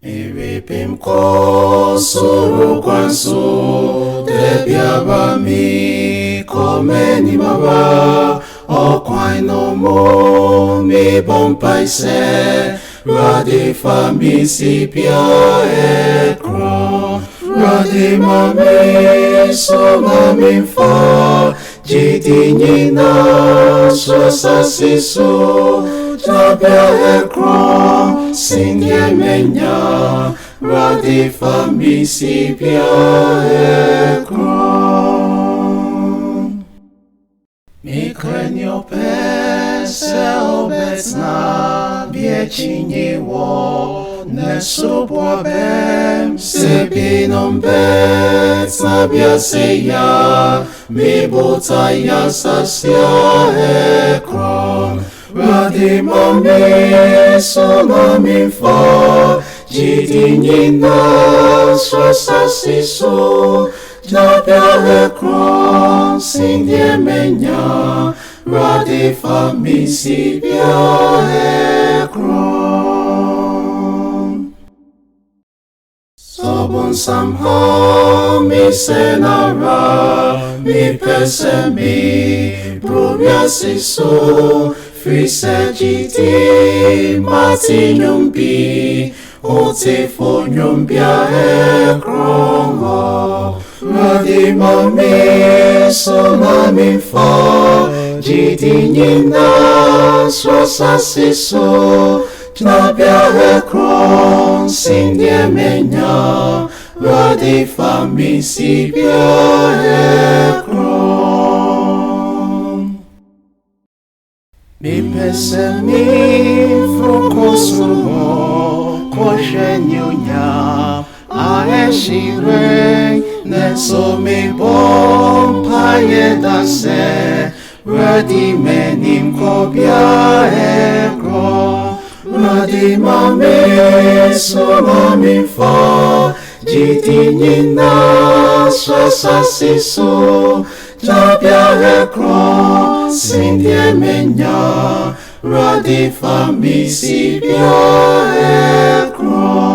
Iripim ko suru kwanso debiaba mi komeni mara okwai no mo mi bompaise radifa mi sipia ekro radima mi sona mi fa jidi nina sosasisu Jabia ekron, sinye menya, radifa misipia ekron. Mikrenyo pese obecna, bieciniwo, nesupłabem, sypinom becna biaseja, mi butaja sasja ekron. Radima mi sona mi fa jidi nina sosasisu jabia ekron sindie menya radifa mi sipia ekron Sobun samha mi senara mi pese mi brubia sisu Frise jiti mati nyumbi Ote fo nyumbia ekrongo Radima mi sona mi fa Jiti nina sosasisu Jnabia ekron sindie menya Radifa mi sipia ekron Mi pese mi frukosumo Koshenyunya Aeshire Neso mi bom payedase Radimenim kobia ekro Radima mi sona mi fa Jiti nina sosasisu Jabia ekron sindie menya Radifa mi sipia ekron